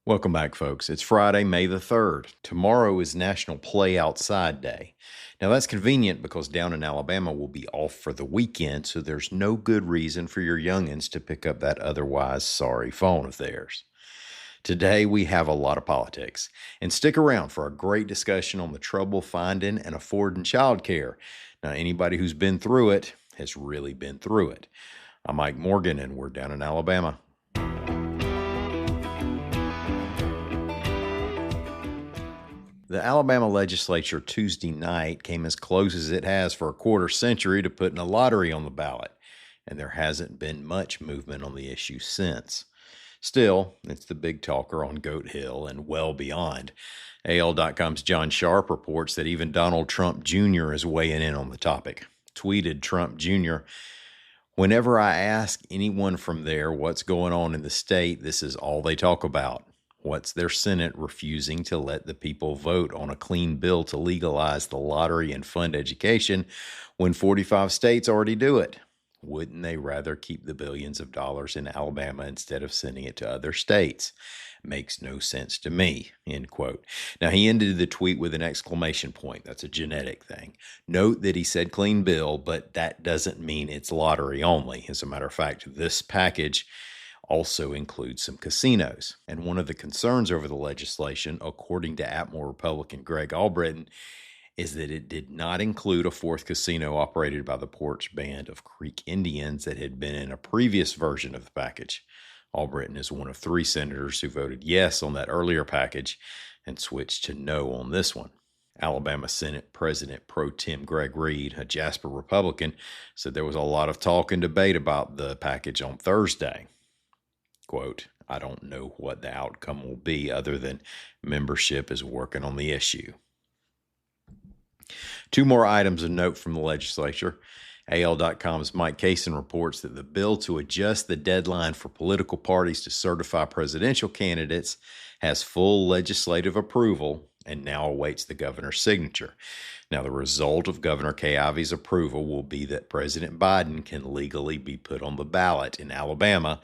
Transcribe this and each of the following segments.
Welcome back, folks. It's Friday, May the 3rd. Tomorrow is National Play Outside Day. Now, that's convenient because down in Alabama we'll be off for the weekend, so there's no good reason for your youngins to pick up that otherwise sorry phone of theirs. Today, we have a lot of politics. And stick around for a great discussion on the trouble finding and affording childcare. Now, anybody who's been through it has really been through it. I'm Mike Morgan, and we're down in Alabama. The Alabama legislature Tuesday night came as close as it has for a quarter century to putting a lottery on the ballot, and there hasn't been much movement on the issue since. Still, it's the big talker on Goat Hill and well beyond. AL.com's John Sharp reports that even Donald Trump Jr. is weighing in on the topic. Tweeted Trump Jr., "Whenever I ask anyone from there what's going on in the state, this is all they talk about. What's their Senate refusing to let the people vote on a clean bill to legalize the lottery and fund education when 45 states already do it? Wouldn't they rather keep the billions of dollars in Alabama instead of sending it to other states? Makes no sense to me," end quote. Now, he ended the tweet with an exclamation point. That's a genetic thing. Note that he said clean bill, but that doesn't mean it's lottery only. As a matter of fact, this package also includes some casinos. And one of the concerns over the legislation, according to Atmore Republican Greg Albritton, is that it did not include a fourth casino operated by the Porch Band of Creek Indians that had been in a previous version of the package. Albritton is one of three senators who voted yes on that earlier package and switched to no on this one. Alabama Senate President Pro Tem Greg Reed, a Jasper Republican, said there was a lot of talk and debate about the package on Thursday. Quote, "I don't know what the outcome will be other than membership is working on the issue." Two more items of note from the legislature. AL.com's Mike Kaysen reports that the bill to adjust the deadline for political parties to certify presidential candidates has full legislative approval and now awaits the governor's signature. Now, the result of Governor Kay Ivey's approval will be that President Biden can legally be put on the ballot in Alabama,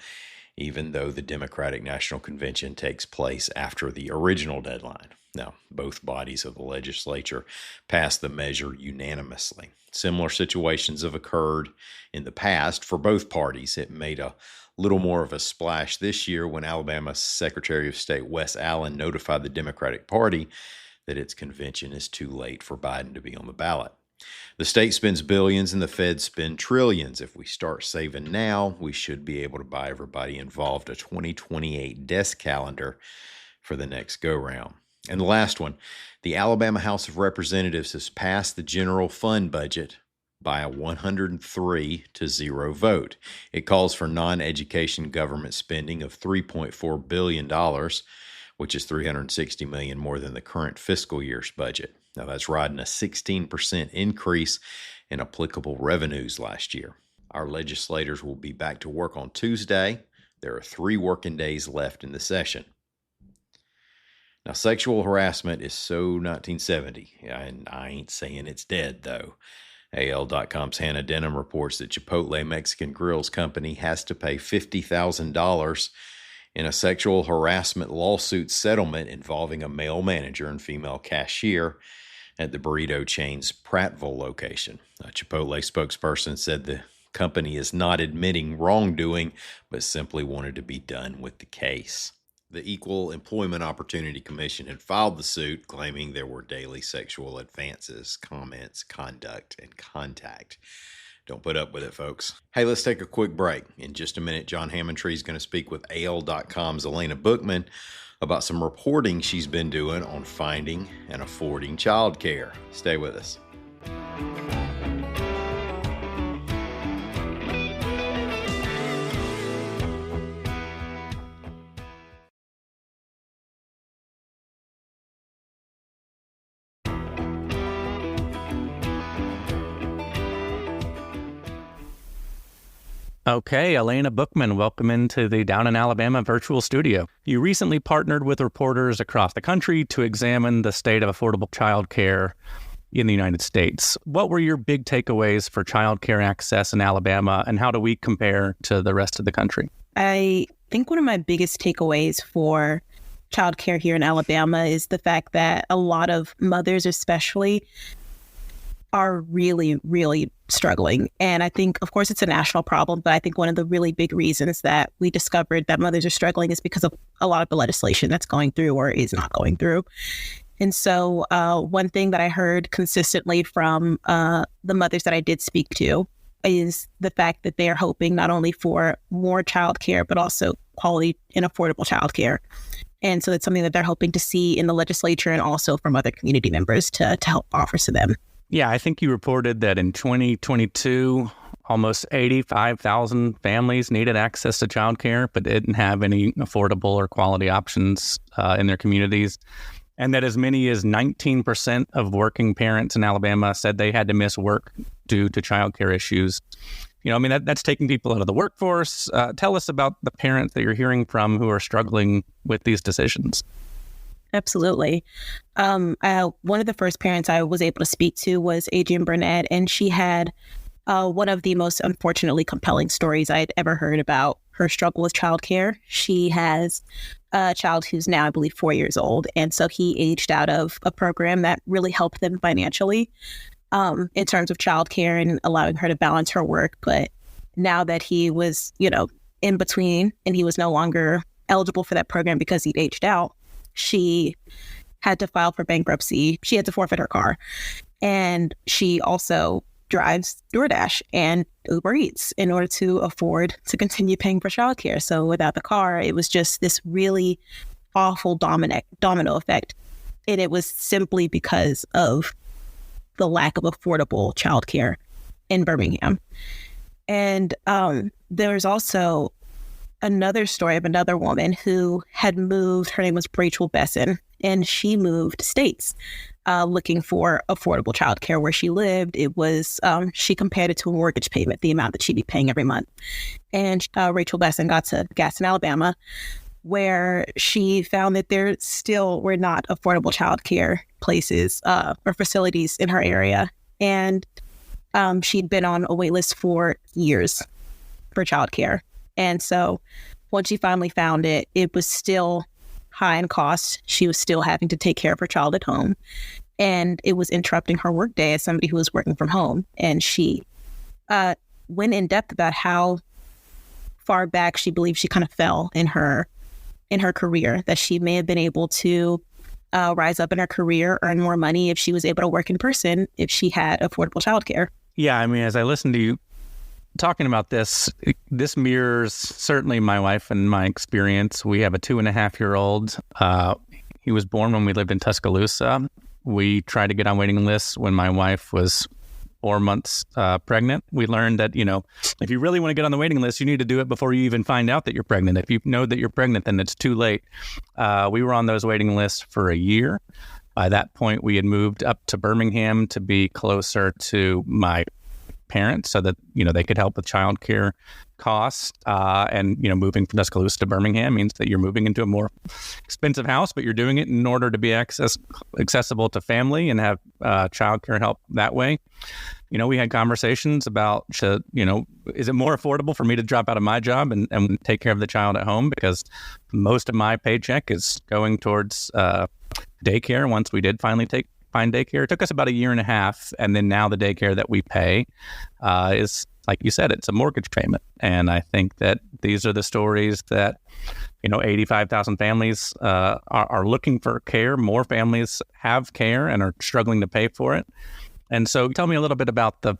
even though the Democratic National Convention takes place after the original deadline. Now, both bodies of the legislature passed the measure unanimously. Similar situations have occurred in the past for both parties. It made a little more of a splash this year when Alabama's Secretary of State Wes Allen notified the Democratic Party that its convention is too late for Biden to be on the ballot. The state spends billions and the feds spend trillions. If we start saving now, we should be able to buy everybody involved a 2028 desk calendar for the next go-round. And the last one, the Alabama House of Representatives has passed the general fund budget by a 103-0 vote. It calls for non-education government spending of $3.4 billion, which is $360 million more than the current fiscal year's budget. Now, that's riding a 16% increase in applicable revenues last year. Our legislators will be back to work on Tuesday. There are 3 working days left in the session. Now, sexual harassment is so 1970, and I ain't saying it's dead, though. AL.com's Hannah Denham reports that Chipotle Mexican Grills Company has to pay $50,000 in a sexual harassment lawsuit settlement involving a male manager and female cashier at the burrito chain's Prattville location. A Chipotle spokesperson said the company is not admitting wrongdoing, but simply wanted to be done with the case. The Equal Employment Opportunity Commission had filed the suit, claiming there were daily sexual advances, comments, conduct, and contact. Don't put up with it, folks. Hey, let's take a quick break. In just a minute, John Hammontree is going to speak with AL.com's Elena Bookman about some reporting she's been doing on finding and affording childcare. Stay with us. Okay, Elena Bookman, welcome into the Down in Alabama virtual studio. You recently partnered with reporters across the country to examine the state of affordable childcare in the United States. What were your big takeaways for childcare access in Alabama, and how do we compare to the rest of the country? I think one of my biggest takeaways for childcare here in Alabama is the fact that a lot of mothers, especially, are really, really struggling. And I think, of course, it's a national problem, but I think one of the really big reasons that we discovered that mothers are struggling is because of a lot of the legislation that's going through or is not going through. And so one thing that I heard consistently from the mothers that I did speak to is the fact that they are hoping not only for more childcare, but also quality and affordable childcare. And so it's something that they're hoping to see in the legislature and also from other community members to help offer to them. Yeah, I think you reported that in 2022, almost 85,000 families needed access to childcare, but didn't have any affordable or quality options in their communities. And that as many as 19% of working parents in Alabama said they had to miss work due to childcare issues. That's taking people out of the workforce. Tell us about the parents that you're hearing from who are struggling with these decisions. Absolutely. One of the first parents I was able to speak to was Adrienne Burnett, and she had one of the most unfortunately compelling stories I had ever heard about her struggle with childcare. She has a child who's now, I believe, 4 years old. And so he aged out of a program that really helped them financially in terms of childcare and allowing her to balance her work. But now that he was, in between and he was no longer eligible for that program because he'd aged out, she had to file for bankruptcy. She had to forfeit her car. And she also drives DoorDash and Uber Eats in order to afford to continue paying for childcare. So without the car, it was just this really awful domino effect. And it was simply because of the lack of affordable childcare in Birmingham. And there's also another story of another woman who had moved. Her name was Rachel Besson, and she moved states looking for affordable childcare where she lived. It was, she compared it to a mortgage payment, the amount that she'd be paying every month. And Rachel Besson got to Gaston, Alabama, where she found that there still were not affordable childcare places or facilities in her area. And she'd been on a wait list for years for childcare. And so once she finally found it, it was still high in cost. She was still having to take care of her child at home. And it was interrupting her workday as somebody who was working from home. And she went in depth about how far back she believed she kind of fell in her career, that she may have been able to rise up in her career, earn more money if she was able to work in person, if she had affordable childcare. Yeah, as I listened to you talking about this mirrors certainly my wife and my experience. We have a 2.5-year-old. He was born when we lived in Tuscaloosa. We tried to get on waiting lists when my wife was 4 months pregnant. We learned that, if you really want to get on the waiting list, you need to do it before you even find out that you're pregnant. If you know that you're pregnant, then it's too late. We were on those waiting lists for a year. By that point, we had moved up to Birmingham to be closer to my parents so that, they could help with childcare costs. And moving from Tuscaloosa to Birmingham means that you're moving into a more expensive house, but you're doing it in order to be accessible to family and have childcare help that way. We had conversations about, is it more affordable for me to drop out of my job and take care of the child at home? Because most of my paycheck is going towards daycare. Once we did finally find daycare, it took us about 1.5 years. And then now the daycare that we pay is, like you said, it's a mortgage payment. And I think that these are the stories that, 85,000 families are looking for care. More families have care and are struggling to pay for it. And so tell me a little bit about the,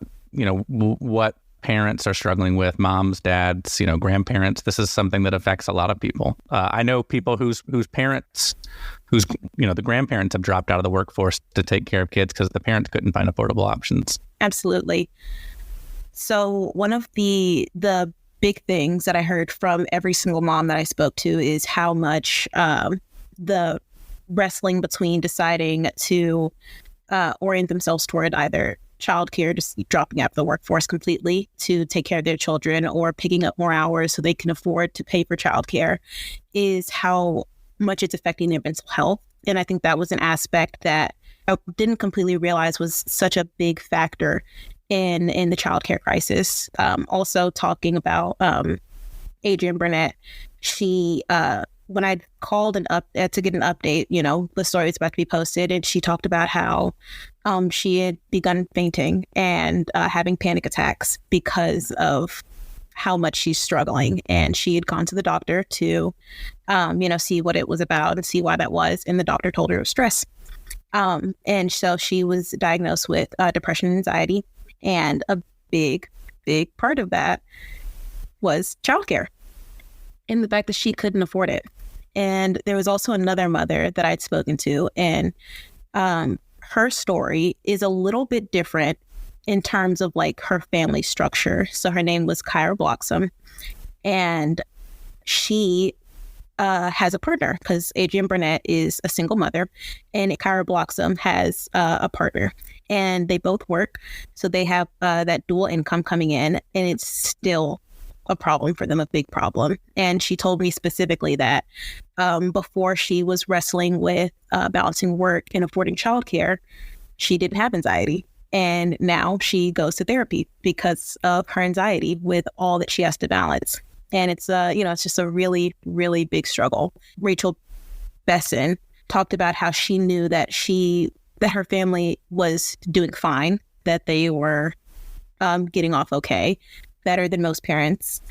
what parents are struggling with, moms, dads, grandparents. This is something that affects a lot of people. I know people whose parents, the grandparents have dropped out of the workforce to take care of kids because the parents couldn't find affordable options. Absolutely. So one of the big things that I heard from every single mom that I spoke to is how much the wrestling between deciding to orient themselves toward either childcare, just dropping out of the workforce completely to take care of their children, or picking up more hours so they can afford to pay for childcare, is how much it's affecting their mental health. And I think that was an aspect that I didn't completely realize was such a big factor in the childcare crisis. Also talking about Adrienne Burnett, she when I called to get an update, the story was about to be posted, and she talked about how she had begun fainting and having panic attacks because of how much she's struggling. And she had gone to the doctor to, see what it was about and see why that was. And the doctor told her it was stress. And so she was diagnosed with depression and anxiety. And a big, big part of that was childcare and the fact that she couldn't afford it. And there was also another mother that I'd spoken to, and her story is a little bit different in terms of like her family structure. So her name was Kyra Bloxam, and she has a partner because Adrienne Burnett is a single mother, and Kyra Bloxam has a partner, and they both work. So they have that dual income coming in, and it's still a problem for them, a big problem. And she told me specifically that before she was wrestling with balancing work and affording childcare, she didn't have anxiety. And now she goes to therapy because of her anxiety with all that she has to balance. And it's, it's just a really, really big struggle. Rachel Besson talked about how she knew that her family was doing fine, that they were getting off okay, better than most parents.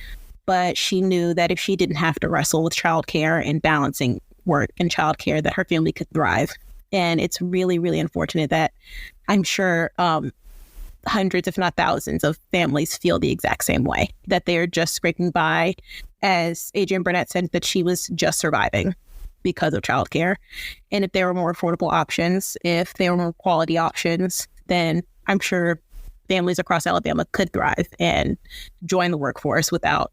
But she knew that if she didn't have to wrestle with childcare and balancing work and childcare, that her family could thrive. And it's really, really unfortunate that I'm sure hundreds, if not thousands, of families feel the exact same way, that they are just scraping by. As Adrienne Burnett said, that she was just surviving because of childcare. And if there were more affordable options, if there were more quality options, then I'm sure families across Alabama could thrive and join the workforce without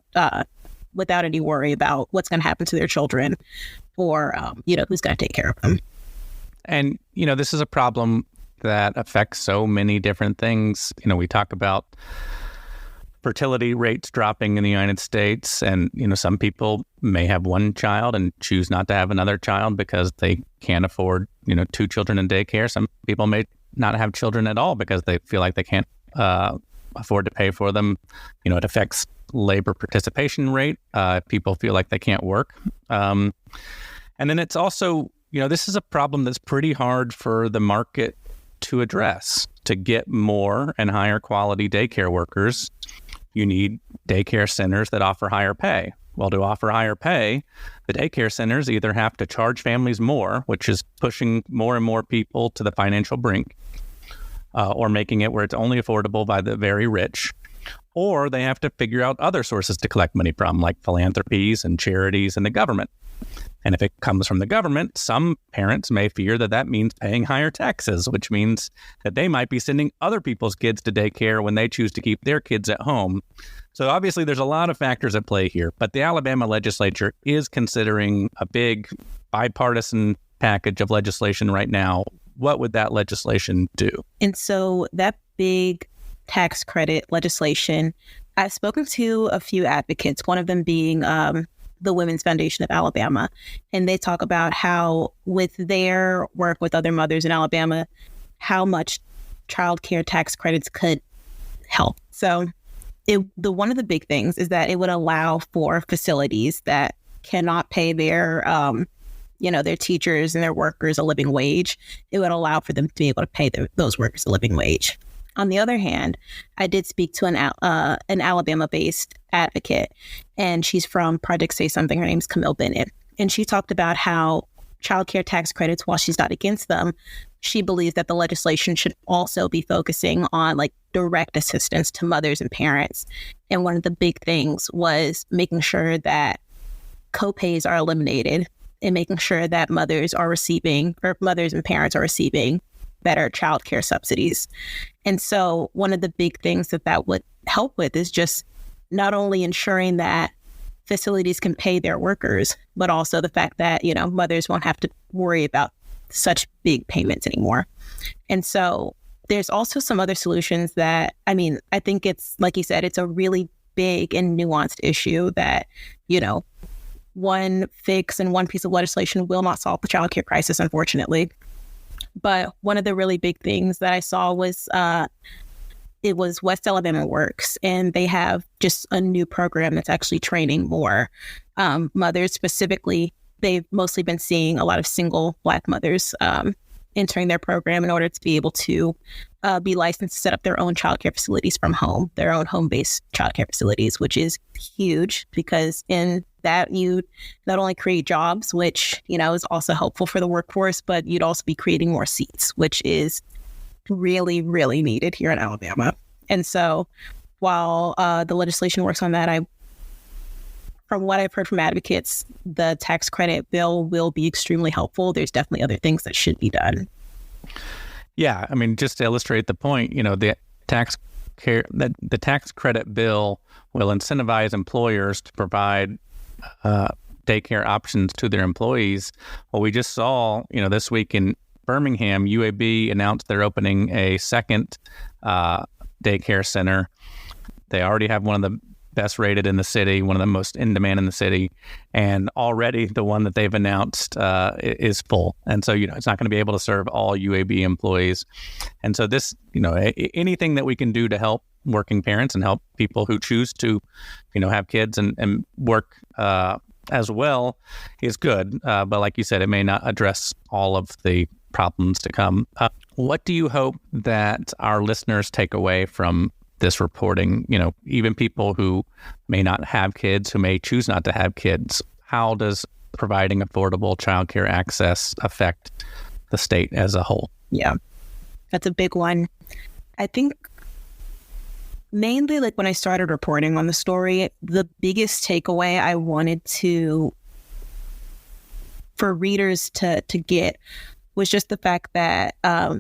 any worry about what's going to happen to their children or, who's going to take care of them. And, this is a problem that affects so many different things. We talk about fertility rates dropping in the United States, and, some people may have one child and choose not to have another child because they can't afford, 2 children in daycare. Some people may not have children at all because they feel like they can't afford to pay for them. It affects labor participation rate. People feel like they can't work. And then it's also, this is a problem that's pretty hard for the market to address. To get more and higher quality daycare workers, you need daycare centers that offer higher pay. Well, to offer higher pay, the daycare centers either have to charge families more, which is pushing more and more people to the financial brink, or making it where it's only affordable by the very rich, or they have to figure out other sources to collect money from, like philanthropies and charities and the government. And if it comes from the government, some parents may fear that means paying higher taxes, which means that they might be sending other people's kids to daycare when they choose to keep their kids at home. So obviously there's a lot of factors at play here, but the Alabama legislature is considering a big bipartisan package of legislation right now. What would that legislation do? And so that big tax credit legislation, I've spoken to a few advocates, one of them being the Women's Foundation of Alabama. And they talk about how with their work with other mothers in Alabama, how much childcare tax credits could help. So one of the big things is that it would allow for facilities that cannot pay their teachers and their workers a living wage. It would allow for them to be able to pay those workers a living wage. On the other hand, I did speak to an Alabama-based advocate, and she's from Project Say Something. Her name's Camille Bennett. And she talked about how childcare tax credits, while she's not against them, she believes that the legislation should also be focusing on like direct assistance to mothers and parents. And one of the big things was making sure that co-pays are eliminated and making sure that mothers and parents are receiving better childcare subsidies. And so one of the big things that would help with is just not only ensuring that facilities can pay their workers, but also the fact that, mothers won't have to worry about such big payments anymore. And so there's also some other solutions that, I think it's, like you said, it's a really big and nuanced issue that, one fix and one piece of legislation will not solve the childcare crisis, unfortunately. But one of the really big things that I saw was it was West Alabama Works, and they have just a new program that's actually training more mothers, specifically they've mostly been seeing a lot of single Black mothers entering their program in order to be able to be licensed to set up their own childcare facilities from home, their own home-based childcare facilities, which is huge because in that you not only create jobs, which, is also helpful for the workforce, but you'd also be creating more seats, which is really, really needed here in Alabama. And so while the legislation works on that, from what I've heard from advocates, the tax credit bill will be extremely helpful. There's definitely other things that should be done. Yeah, I mean, just to illustrate the point, the tax credit bill will incentivize employers to provide daycare options to their employees. Well, we just saw, this week in Birmingham, UAB announced they're opening a second daycare center. They already have one of the best rated in the city, one of the most in demand in the city, and already the one that they've announced is full. And so, it's not going to be able to serve all UAB employees. And so this, anything that we can do to help working parents and help people who choose to, have kids and work as well is good. But like you said, it may not address all of the problems to come. What do you hope that our listeners take away from this reporting? Even people who may not have kids, who may choose not to have kids, how does providing affordable childcare access affect the state as a whole? Yeah, that's a big one. I think mainly when I started reporting on the story, the biggest takeaway I wanted for readers to get was just the fact that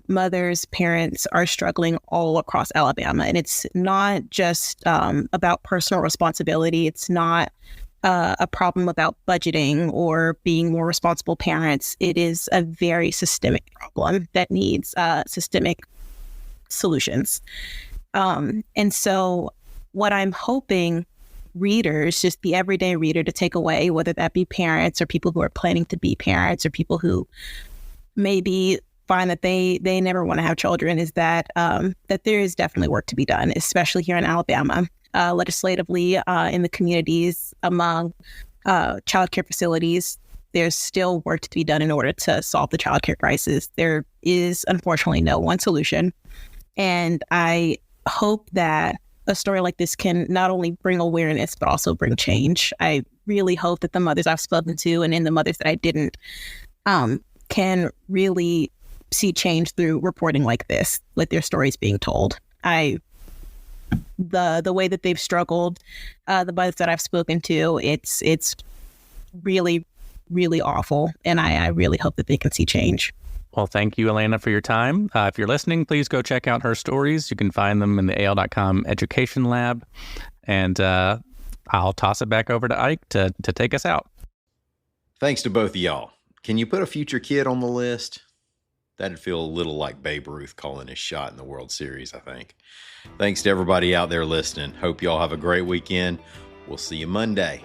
mothers, parents are struggling all across Alabama. And it's not just about personal responsibility. It's not a problem about budgeting or being more responsible parents. It is a very systemic problem that needs systemic solutions. And so what I'm hoping readers, just the everyday reader, to take away, whether that be parents or people who are planning to be parents or people who maybe find that they never want to have children, is that that there is definitely work to be done, especially here in Alabama, legislatively in the communities, among childcare facilities. There's still work to be done in order to solve the childcare crisis. There is unfortunately no one solution, and I hope that a story like this can not only bring awareness but also bring change. I really hope that the mothers I've spoken to and in the mothers that I didn't can really see change through reporting like this, with their stories being told. The way that they've struggled, the mothers that I've spoken to, it's really, really awful. And I really hope that they can see change. Well, thank you, Elena, for your time. If you're listening, please go check out her stories. You can find them in the AL.com Education Lab. And I'll toss it back over to Ike to take us out. Thanks to both of y'all. Can you put a future kid on the list? That'd feel a little like Babe Ruth calling his shot in the World Series, I think. Thanks to everybody out there listening. Hope y'all have a great weekend. We'll see you Monday.